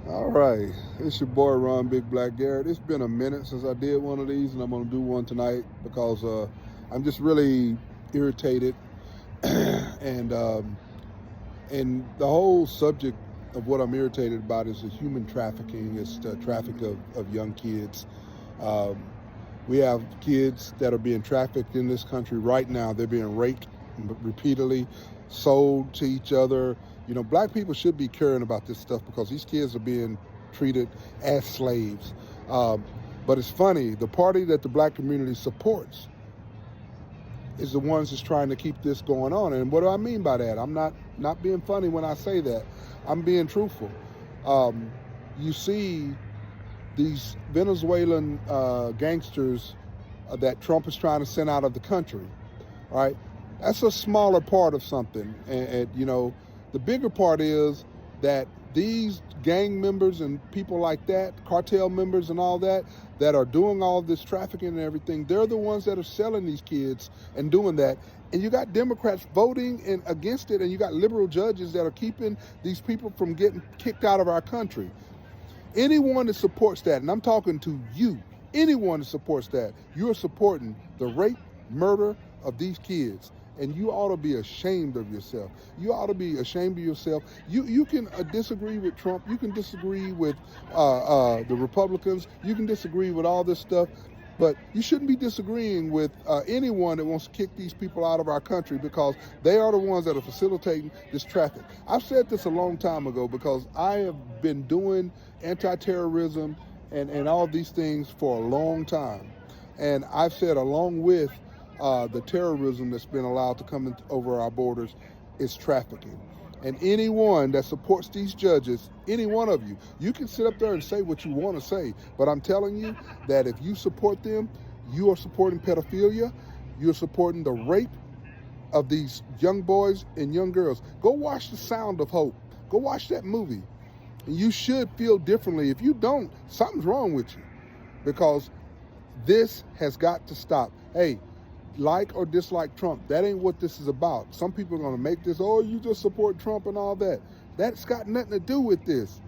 All right, it's your boy Ron Big Black Garrett. It's been a minute since I did one of these, and I'm gonna do one tonight because I'm just really irritated, and and the whole subject of what I'm irritated about is the human trafficking. It's the traffic of young kids. Um, we have kids that are being trafficked in this country right now. They're being raped repeatedly, sold to each other. You know, black people should be caring about this stuff because these kids are being treated as slaves. Um, but it's funny, the party that the black community supports is the ones that's trying to keep this going on. And what do I mean by that? I'm not being funny when I say that. I'm being truthful. Um, you see these Venezuelan gangsters that Trump is trying to send out of the country, right? That's a smaller part of something. And you know, the bigger part is that these gang members and people like that, cartel members and all that, that are doing all this trafficking and everything, they're the ones that are selling these kids and doing that. And you got Democrats voting and against it, and you got liberal judges that are keeping these people from getting kicked out of our country. Anyone that supports that, and I'm talking to you, anyone that supports that, you're supporting the rape, murder of these kids. And you ought to be ashamed of yourself. You ought to be ashamed of yourself. You can disagree with Trump. You can disagree with the Republicans. You can disagree with all this stuff. But you shouldn't be disagreeing with anyone that wants to kick these people out of our country because they are the ones that are facilitating this traffic. I've said this a long time ago because I have been doing anti-terrorism and all these things for a long time. And I've said along with the terrorism that's been allowed to come over our borders is trafficking. And anyone that supports these judges, any one of you, you can sit up there and say what you want to say, but I'm telling you that if you support them, you are supporting pedophilia, you're supporting the rape of these young boys and young girls. Go watch The Sound of Hope. Go watch that movie. And you should feel differently. If you don't, something's wrong with you because this has got to stop. Hey, like or dislike Trump, that ain't what this is about. Some people are going to make this, oh, you just support Trump and all that. That's got nothing to do with this.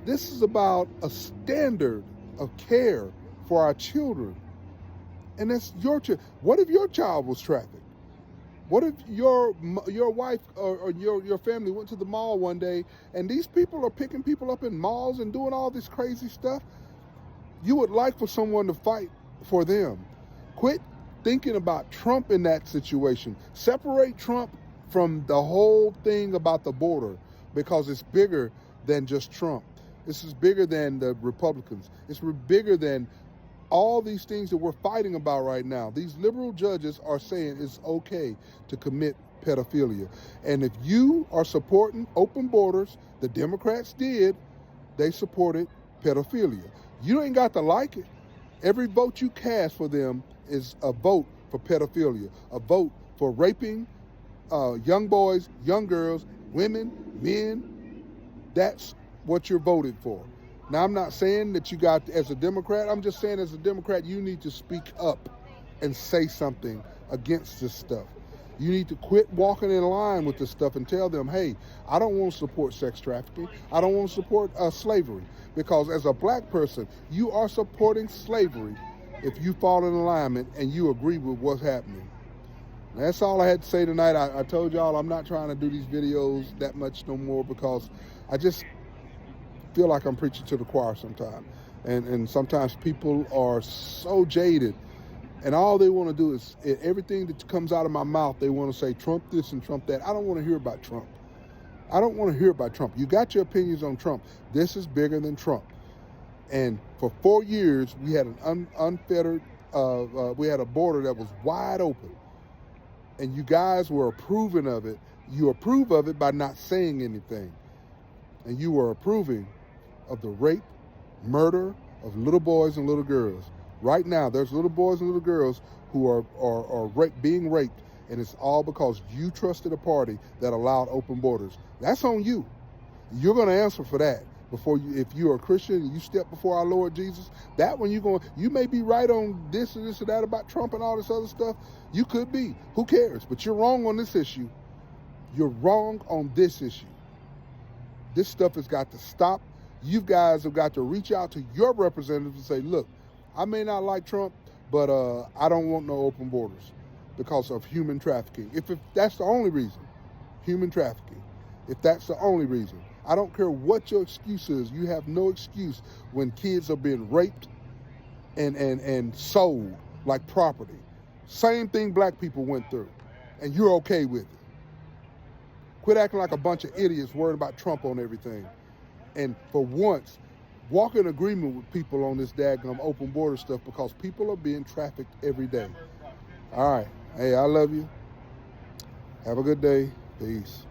This is about a standard of care for our children. And that's your child. What if your child was trafficked? What if your wife or your family went to the mall one day and these people are picking people up in malls and doing all this crazy stuff? You would like for someone to fight for them. Quit thinking about Trump in that situation. Separate Trump from the whole thing about the border because it's bigger than just Trump. This is bigger than the Republicans. It's bigger than all these things that we're fighting about right now. These liberal judges are saying it's okay to commit pedophilia. And if you are supporting open borders, the Democrats did, they supported pedophilia. You ain't got to like it. Every vote you cast for them is a vote for pedophilia, a vote for raping young boys, young girls, women, men. That's what you're voting for. Now, I'm not saying that you got, as a Democrat, I'm just saying as a Democrat, you need to speak up and say something against this stuff. You need to quit walking in line with this stuff and tell them, hey, I don't want to support sex trafficking. I don't want to support slavery. Because as a black person, you are supporting slavery if you fall in alignment and you agree with what's happening. That's all I had to say tonight. I told y'all I'm not trying to do these videos that much no more because I just feel like I'm preaching to the choir sometimes. And sometimes people are so jaded and all they want to do is everything that comes out of my mouth, they want to say Trump this and Trump that. I don't want to hear about Trump. I don't want to hear about Trump. You got your opinions on Trump. This is bigger than Trump. And for 4 years, we had an unfettered, we had a border that was wide open. And you guys were approving of it. You approve of it by not saying anything. And you were approving of the rape, murder of little boys and little girls. Right now, there's little boys and little girls who are being raped, and it's all because you trusted a party that allowed open borders. That's on you. You're going to answer for that before you. If you're a Christian and you step before our Lord Jesus, that one you may be right on this and this and that about Trump and all this other stuff. You could be. Who cares? But you're wrong on this issue. You're wrong on this issue. This stuff has got to stop. You guys have got to reach out to your representatives and say, look, I may not like Trump, but I don't want no open borders because of human trafficking. If that's the only reason, human trafficking, if that's the only reason. I don't care what your excuse is. You have no excuse when kids are being raped and sold like property. Same thing black people went through, and you're okay with it. Quit acting like a bunch of idiots worried about Trump on everything. And for once, walk in agreement with people on this daggum open border stuff, because people are being trafficked every day. All right. Hey, I love you. Have a good day. Peace.